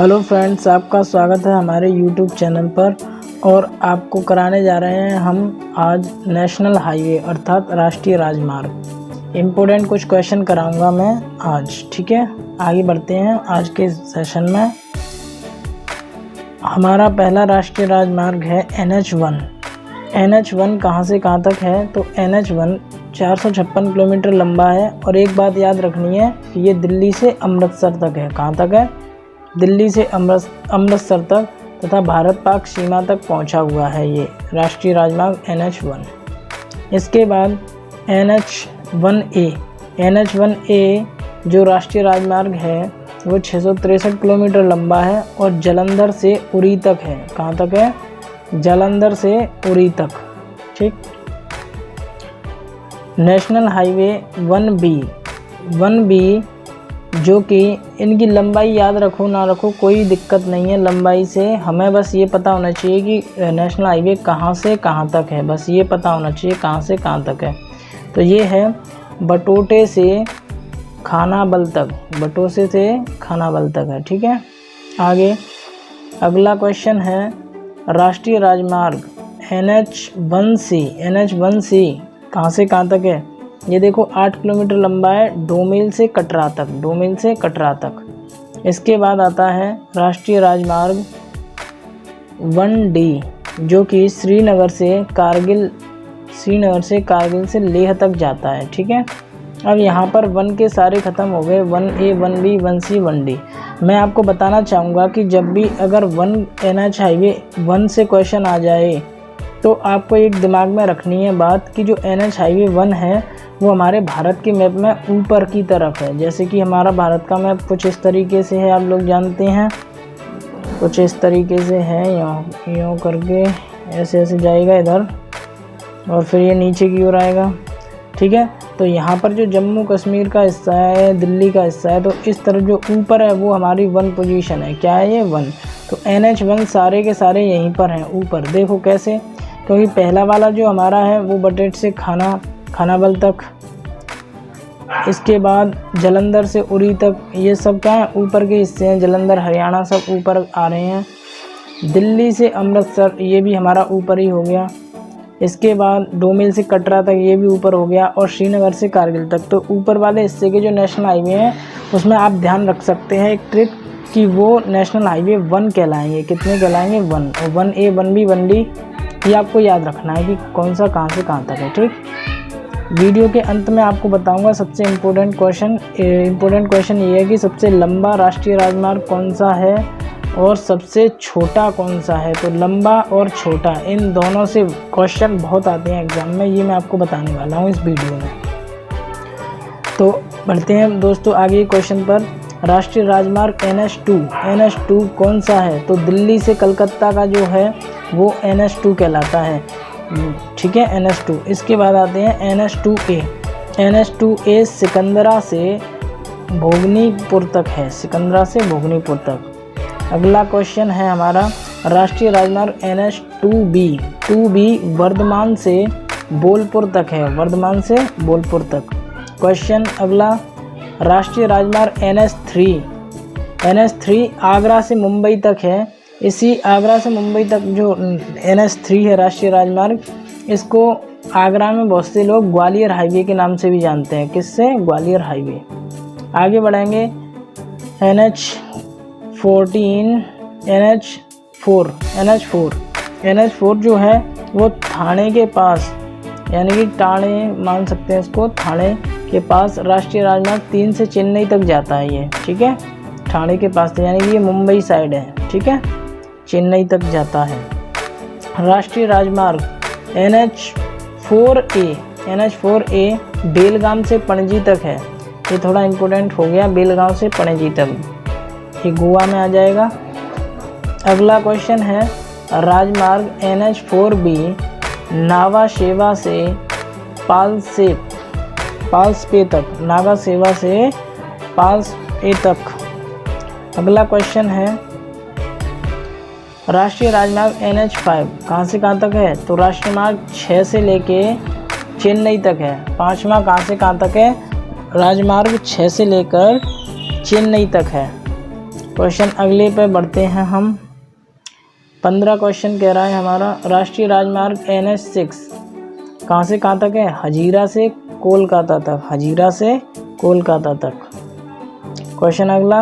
Hello friends, आपका स्वागत है हमारे यूट्यूब चैनल पर। और आपको कराने जा रहे हैं हम आज नेशनल हाईवे अर्थात राष्ट्रीय राजमार्ग। इम्पोर्टेंट कुछ क्वेश्चन कराऊंगा मैं आज, ठीक है। आगे बढ़ते हैं आज के सेशन में। हमारा पहला राष्ट्रीय राजमार्ग है NH1। NH1 कहाँ से कहाँ तक है? तो NH1 456 किलोमीटर लंबा है। और एक बात याद रखनी है कि ये दिल्ली से अमृतसर तक है। कहाँ तक है? दिल्ली से अमृतसर तक तथा भारत पाक सीमा तक पहुंचा हुआ है ये राष्ट्रीय राजमार्ग NH1। इसके बाद NH1A जो राष्ट्रीय राजमार्ग है वो 663 किलोमीटर लंबा है और जालंधर से उरी तक है। कहाँ तक है? जालंधर से उरी तक, ठीक। नेशनल हाईवे 1B जो कि इनकी लंबाई याद रखो ना रखो कोई दिक्कत नहीं है। लंबाई से हमें बस ये पता होना चाहिए कि नेशनल हाईवे कहाँ से कहाँ तक है, बस ये पता होना चाहिए कहाँ से कहाँ तक है। तो ये है बटोटे से खानाबल तक, बटोसे से खानाबल तक है, ठीक है। आगे अगला क्वेश्चन है राष्ट्रीय राजमार्ग NH1C कहाँ से कहाँ तक है? ये देखो 8 किलोमीटर लंबा है, डोमिल से कटरा तक, डोमिल से कटरा तक। इसके बाद आता है राष्ट्रीय राजमार्ग 1D जो कि श्रीनगर से कारगिल से लेह तक जाता है, ठीक है। अब यहाँ पर 1 के सारे ख़त्म हो गए, 1A 1B 1C 1D। मैं आपको बताना चाहूँगा कि जब भी अगर NH हाईवे 1 से क्वेश्चन आ जाए तो आपको एक दिमाग में रखनी है बात कि जो NH हाईवे 1 है वो हमारे भारत के मैप में ऊपर की तरफ है। जैसे कि हमारा भारत का मैप कुछ इस तरीके से है, आप लोग जानते हैं, कुछ इस तरीके से है। यूँ करके ऐसे ऐसे जाएगा इधर और फिर ये नीचे की ओर आएगा, ठीक है। तो यहाँ पर जो जम्मू कश्मीर का हिस्सा है, दिल्ली का हिस्सा है, तो इस तरफ जो ऊपर है वो हमारी 1 पोजीशन है। क्या है ये? 1। तो NH1 सारे के सारे यहीं पर हैं ऊपर। देखो कैसे, क्योंकि पहला वाला जो हमारा है वो बटेट से खानाबल तक, इसके बाद जालंधर से उरी तक, ये सब क्या है? ऊपर के हिस्से हैं। जालंधर, हरियाणा सब ऊपर आ रहे हैं। दिल्ली से अमृतसर ये भी हमारा ऊपर ही हो गया। इसके बाद डोमिल से कटरा तक ये भी ऊपर हो गया और श्रीनगर से कारगिल तक। तो ऊपर वाले हिस्से के जो नेशनल हाईवे हैं उसमें आप ध्यान रख सकते हैं एक ट्रिक कि वो नेशनल हाईवे 1 कहलाएंगे। कितने कहलाएंगे? 1। और 1A 1B 1D ये आपको याद रखना है कि कौन सा कहाँ से कहाँ तक है, ठीक। वीडियो के अंत में आपको बताऊंगा सबसे इम्पोर्टेंट क्वेश्चन ये है कि सबसे लंबा राष्ट्रीय राजमार्ग कौन सा है और सबसे छोटा कौन सा है। तो लंबा और छोटा इन दोनों से क्वेश्चन बहुत आते हैं एग्जाम में, ये मैं आपको बताने वाला हूँ इस वीडियो में। तो बढ़ते हैं दोस्तों आगे क्वेश्चन पर। राष्ट्रीय राजमार्ग NH2 कौन सा है? तो दिल्ली से कलकत्ता का जो है वो NH2 कहलाता है, ठीक है, NH2। इसके बाद आते हैं NH2A सिकंदरा से भोगनीपुर तक है, सिकंदरा से भोगनीपुर तक। अगला क्वेश्चन है हमारा राष्ट्रीय राजमार्ग NH2B वर्धमान से बोलपुर तक है, वर्धमान से बोलपुर तक। क्वेश्चन अगला राष्ट्रीय राजमार्ग NH3 आगरा से मुंबई तक है। इसी आगरा से मुंबई तक जो NH3 है राष्ट्रीय राजमार्ग, इसको आगरा में बहुत से लोग ग्वालियर हाईवे के नाम से भी जानते हैं। किससे? ग्वालियर हाईवे। आगे बढ़ेंगे NH4 जो है वो थाने के पास, यानी कि टाणे मान सकते हैं इसको, थाने के पास राष्ट्रीय राजमार्ग 3 से चेन्नई तक जाता है ये, ठीक है। ठाणे के पास, यानी कि ये मुंबई साइड है, ठीक है, चेन्नई तक जाता है। राष्ट्रीय राजमार्ग NH4A बेलगाम से पणजी तक है। ये थोड़ा इम्पोर्टेंट हो गया, बेलगाम से पणजी तक, ये गोवा में आ जाएगा। अगला क्वेश्चन है राजमार्ग NH4B नावा शेवा से पाल्सपे तक, नागा सेवा से पाल्सपे तक। अगला क्वेश्चन है राष्ट्रीय राजमार्ग NH5 कहाँ से कहाँ तक है? तो राष्ट्रीय मार्ग 6 से लेके चेन्नई तक है। 5वां कहाँ से कहाँ तक है? राजमार्ग 6 से लेकर चेन्नई तक है। क्वेश्चन अगले पे बढ़ते हैं हम। 15 क्वेश्चन कह रहा है हमारा, राष्ट्रीय राजमार्ग NH6 कहाँ से कहाँ तक है? हजीरा से कोलकाता तक, हजीरा से कोलकाता तक। क्वेश्चन अगला,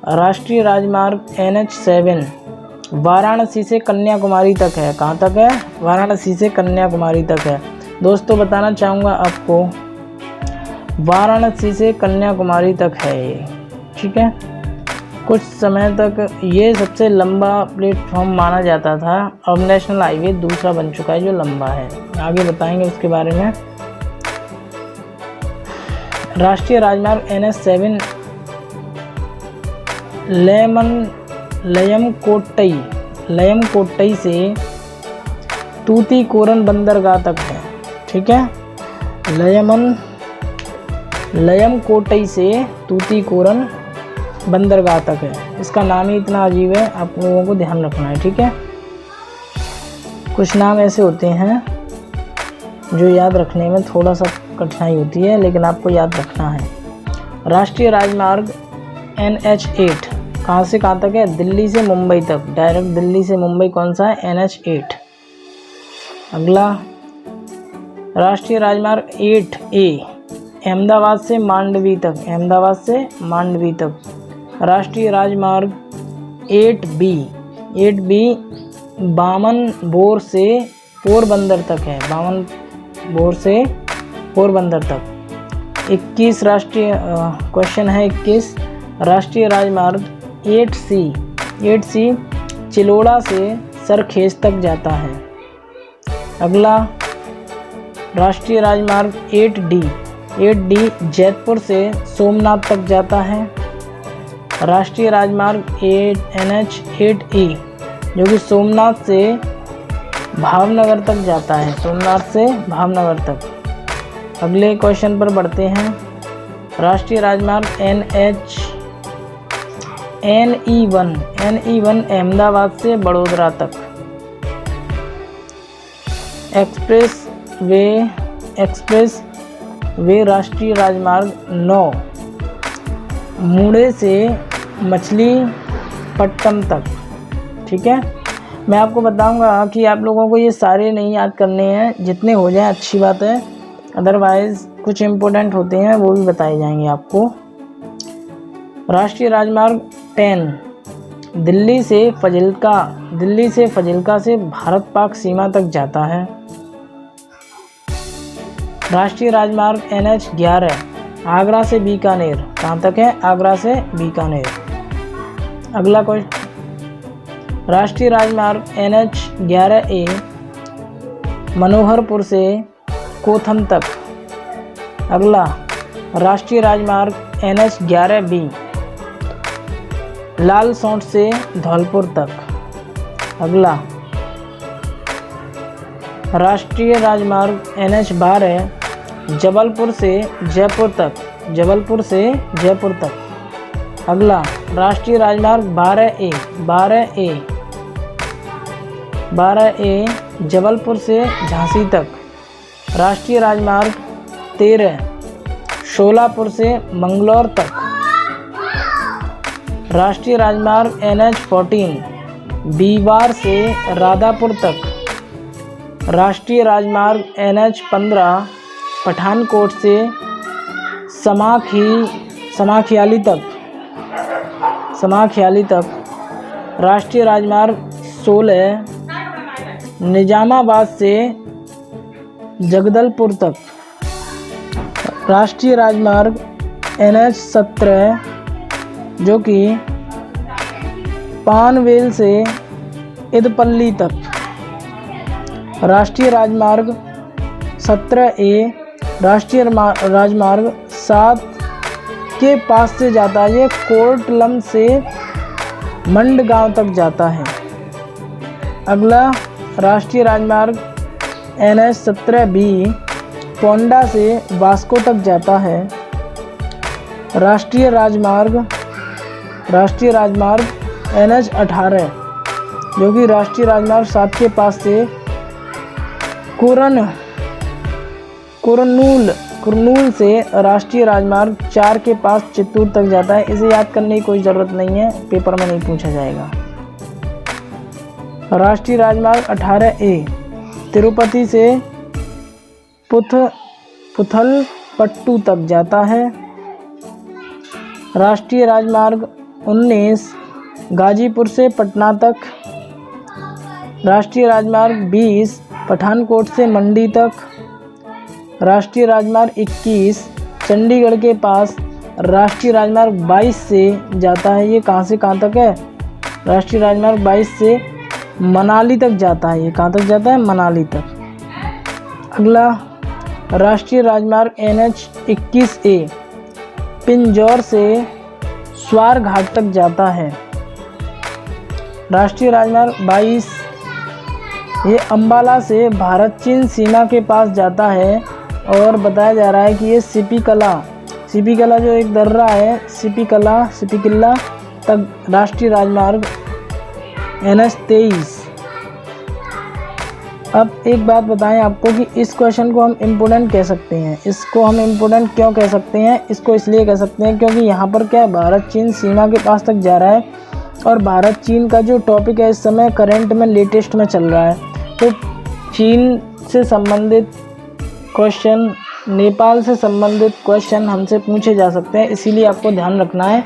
राष्ट्रीय राजमार्ग NH7 वाराणसी से कन्याकुमारी तक है। कहाँ तक है? वाराणसी से कन्याकुमारी तक है। दोस्तों बताना चाहूँगा आपको, वाराणसी से कन्याकुमारी तक है ये, ठीक है। कुछ समय तक ये सबसे लंबा प्लेटफॉर्म माना जाता था। अब नेशनल हाईवे दूसरा बन चुका है जो लंबा है। आगे बताएंगे उसके बारे में। राष्ट्रीय राजमार्ग NH7 लयमकोट्टई से तूतीकोरन बंदरगाह तक है, ठीक है। लयमकोट्टई से तूतीकोरन बंदरगाह तक है। इसका नाम ही इतना अजीब है, आप लोगों को ध्यान रखना है, ठीक है। कुछ नाम ऐसे होते हैं जो याद रखने में थोड़ा सा कठिनाई होती है, लेकिन आपको याद रखना है। राष्ट्रीय राजमार्ग NH8 कहाँ से कहाँ तक है? दिल्ली से मुंबई तक, डायरेक्ट दिल्ली से मुंबई कौन सा है? NH8। अगला, राष्ट्रीय राजमार्ग 8A अहमदाबाद से मांडवी तक, अहमदाबाद से मांडवी तक। राष्ट्रीय राजमार्ग 8B बामनबोर से पोरबंदर तक है, बामनबोर से पोरबंदर तक। 21 राष्ट्रीय क्वेश्चन है 21, राष्ट्रीय राजमार्ग 8C चिलोड़ा से सरखेज तक जाता है। अगला, राष्ट्रीय राजमार्ग 8D जयपुर से सोमनाथ तक जाता है। राष्ट्रीय राजमार्ग NH8E जो कि सोमनाथ से भावनगर तक जाता है, सोमनाथ से भावनगर तक। अगले क्वेश्चन पर बढ़ते हैं। राष्ट्रीय राजमार्ग NE1 अहमदाबाद से बड़ोदरा तक। एक्सप्रेस वे राष्ट्रीय राजमार्ग 9 मुड़े से मछलीपट्टनम तक, ठीक है। मैं आपको बताऊंगा कि आप लोगों को ये सारे नहीं याद करने हैं, जितने हो जाएं अच्छी बात है, अदरवाइज़ कुछ इम्पोर्टेंट होते हैं वो भी बताए जाएंगे आपको। राष्ट्रीय राजमार्ग 10 दिल्ली से फजिल्का से भारत पाक सीमा तक जाता है। राष्ट्रीय राजमार्ग NH11 आगरा से बीकानेर, कहाँ तक है? आगरा से बीकानेर। अगला क्वेश्चन, राष्ट्रीय राजमार्ग NH11A मनोहरपुर से कोथम तक। अगला, राष्ट्रीय राजमार्ग NH11B लालसोट से धौलपुर तक। अगला, राष्ट्रीय राजमार्ग NH12 जबलपुर से जयपुर तक। अगला, राष्ट्रीय राजमार्ग 12A जबलपुर से झांसी तक। राष्ट्रीय राजमार्ग 13 शोलापुर से मंगलौर तक। राष्ट्रीय राजमार्ग NH14 बीवार से राधापुर तक। राष्ट्रीय राजमार्ग NH15 पठानकोट से समाखियाली तक। राष्ट्रीय राजमार्ग 16 निजामाबाद से जगदलपुर तक। राष्ट्रीय राजमार्ग NH17 जो कि पानवेल से इदपल्ली तक। राष्ट्रीय राजमार्ग 17A राष्ट्रीय राजमार्ग 7 के पास से जाता है, ये कोर्टलम से मंडगांव तक जाता है। अगला, राष्ट्रीय राजमार्ग NH17B पोंडा से वास्को तक जाता है। राष्ट्रीय राजमार्ग NH18 जो कि राष्ट्रीय राजमार्ग 7 के पास से कुरनूल से राष्ट्रीय राजमार्ग 4 के पास चित्तूर तक जाता है। इसे याद करने की कोई ज़रूरत नहीं है, पेपर में नहीं पूछा जाएगा। राष्ट्रीय राजमार्ग 18A तिरुपति से पुथलपट्टू तक जाता है। राष्ट्रीय राजमार्ग 19 गाजीपुर से पटना तक। राष्ट्रीय राजमार्ग 20 पठानकोट से मंडी तक। राष्ट्रीय राजमार्ग 21 चंडीगढ़ के पास राष्ट्रीय राजमार्ग 22 से जाता है। ये कहाँ से कहाँ तक है? राष्ट्रीय राजमार्ग 22 से मनाली तक जाता है। ये कहाँ तक जाता है? मनाली तक। अगला राष्ट्रीय राजमार्ग NH 21A पिंजौर से स्वार घाट तक जाता है। राष्ट्रीय राजमार्ग 22 ये अंबाला से भारत चीन सीमा के पास जाता है और बताया जा रहा है कि ये सीपी कला जो एक दर्रा है, सीपी किला तक राष्ट्रीय राजमार्ग NH 23। अब एक बात बताएं आपको कि इस क्वेश्चन को हम इम्पोर्टेंट कह सकते हैं। इसको हम इम्पोर्टेंट क्यों कह सकते हैं? इसको इसलिए कह सकते हैं क्योंकि यहाँ पर क्या है, भारत चीन सीमा के पास तक जा रहा है और भारत चीन का जो टॉपिक है इस समय करंट में लेटेस्ट में चल रहा है। तो चीन से संबंधित क्वेश्चन, नेपाल से संबंधित क्वेश्चन हमसे पूछे जा सकते हैं। इसीलिए आपको ध्यान रखना है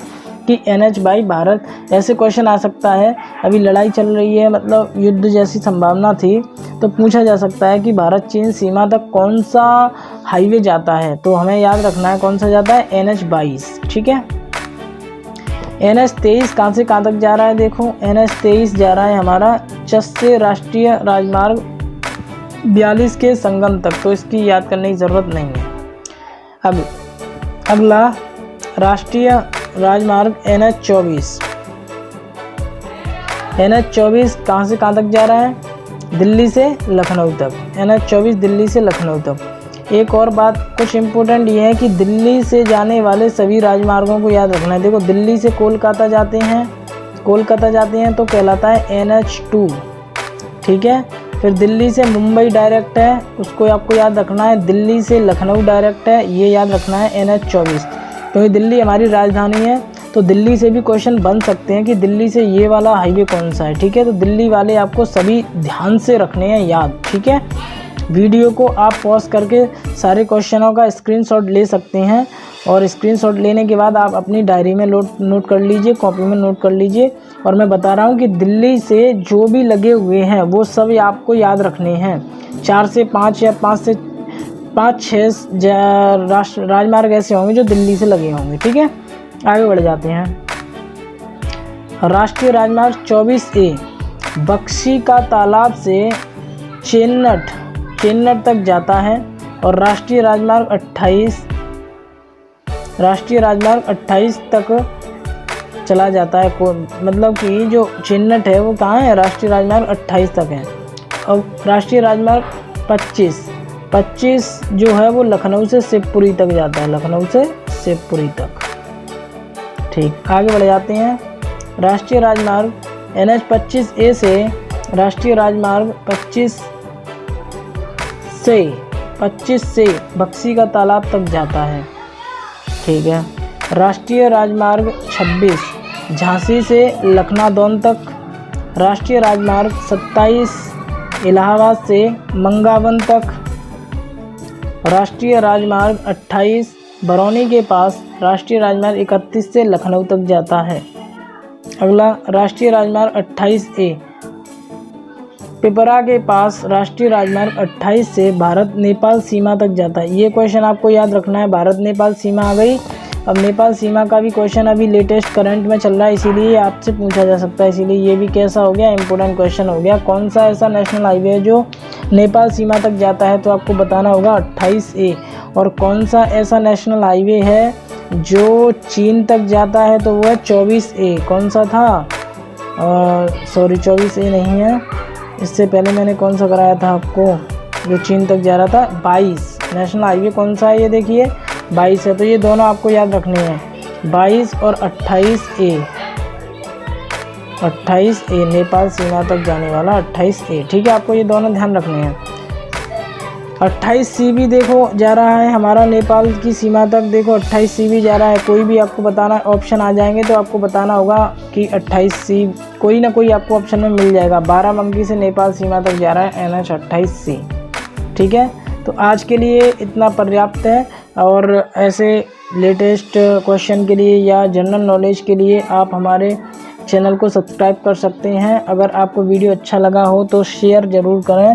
कि NH बाई भारत ऐसे क्वेश्चन आ सकता है। अभी लड़ाई चल रही है, मतलब युद्ध जैसी संभावना थी, तो पूछा जा सकता है कि भारत चीन सीमा तक कौन सा हाईवे जाता है। तो हमें याद रखना है कौन सा जाता है, NH 22। ठीक है। NH 23 कहाँ से कहाँ तक जा रहा है? देखो NH 23 जा रहा है हमारा चस से राष्ट्रीय राजमार्ग 42 के संगम तक। तो इसकी याद करने की ज़रूरत नहीं है। अब अगला राष्ट्रीय राजमार्ग NH 24। NH 24 कहाँ से कहाँ तक जा रहा है? दिल्ली से लखनऊ तक। NH 24 दिल्ली से लखनऊ तक। एक और बात कुछ इम्पोर्टेंट ये है कि दिल्ली से जाने वाले सभी राजमार्गों को याद रखना है। देखो दिल्ली से कोलकाता जाते हैं तो कहलाता है NH 2। ठीक है। फिर दिल्ली से मुंबई डायरेक्ट है, उसको आपको याद रखना है। दिल्ली से लखनऊ डायरेक्ट है, ये याद रखना है NH 24, क्योंकि दिल्ली हमारी राजधानी है। तो दिल्ली से भी क्वेश्चन बन सकते हैं कि दिल्ली से ये वाला हाईवे कौन सा है। ठीक है। तो दिल्ली वाले आपको सभी ध्यान से रखने हैं याद। ठीक है। वीडियो को आप पॉज करके सारे क्वेश्चनों का स्क्रीनशॉट ले सकते हैं और स्क्रीनशॉट लेने के बाद आप अपनी डायरी में नोट कर लीजिए, कॉपी में नोट कर लीजिए। और मैं बता रहा हूँ कि दिल्ली से जो भी लगे हुए हैं वो सब आपको याद रखने हैं। 4 से 5 या 5 से 5-6 राजमार्ग ऐसे होंगे जो दिल्ली से लगे होंगे। ठीक है। आगे बढ़ जाते हैं। राष्ट्रीय राजमार्ग 24A बक्शी का तालाब से चेन्नट तक जाता है। और राष्ट्रीय राजमार्ग 28 तक चला जाता है। मतलब कि जो चेन्नट है वो कहाँ है? राष्ट्रीय राजमार्ग 28 तक है। और राष्ट्रीय राजमार्ग 25 जो है वो लखनऊ से शिवपुरी तक जाता है, लखनऊ से शिवपुरी तक। ठीक। आगे बढ़ जाते हैं। राष्ट्रीय राजमार्ग NH 25A से राष्ट्रीय राजमार्ग 25 से बक्सी का तालाब तक जाता है। ठीक है। राष्ट्रीय राजमार्ग 26 झांसी से लखनादौन तक। राष्ट्रीय राजमार्ग 27 इलाहाबाद से मंगावन तक। राष्ट्रीय राजमार्ग 28 बरौनी के पास राष्ट्रीय राजमार्ग 31 से लखनऊ तक जाता है। अगला राष्ट्रीय राजमार्ग 28A पिपरा के पास राष्ट्रीय राजमार्ग 28 से भारत नेपाल सीमा तक जाता है। ये क्वेश्चन आपको याद रखना है। भारत नेपाल सीमा आ गई। अब नेपाल सीमा का भी क्वेश्चन अभी लेटेस्ट करंट में चल रहा है, इसीलिए आपसे पूछा जा सकता है। इसीलिए ये भी कैसा हो गया, इंपॉर्टेंट क्वेश्चन हो गया। कौन सा ऐसा नेशनल हाईवे है जो नेपाल सीमा तक जाता है? तो आपको बताना होगा 28A। और कौन सा ऐसा नेशनल हाईवे है जो चीन तक जाता है? तो वो है 24A। कौन सा था? सॉरी 24A नहीं है, इससे पहले मैंने कौन सा कराया था आपको जो चीन तक जा रहा था? 22। नेशनल हाईवे कौन सा है? ये देखिए 22 है। तो ये दोनों आपको याद रखने हैं, 22 और 28A। 28A नेपाल सीमा तक जाने वाला 28A। ठीक है। आपको ये दोनों ध्यान रखने हैं। 28 CB देखो जा रहा है हमारा नेपाल की सीमा तक। देखो 28 CB जा रहा है। कोई भी आपको बताना ऑप्शन आ जाएंगे तो आपको बताना होगा कि 28 CB, कोई ना कोई आपको ऑप्शन में मिल जाएगा। बाराबंकी से नेपाल सीमा तक जा रहा है NH 28C। ठीक है, तो आज के लिए इतना पर्याप्त है। और ऐसे लेटेस्ट क्वेश्चन के लिए या जनरल नॉलेज के लिए आप हमारे चैनल को सब्सक्राइब कर सकते हैं। अगर आपको वीडियो अच्छा लगा हो तो शेयर ज़रूर करें।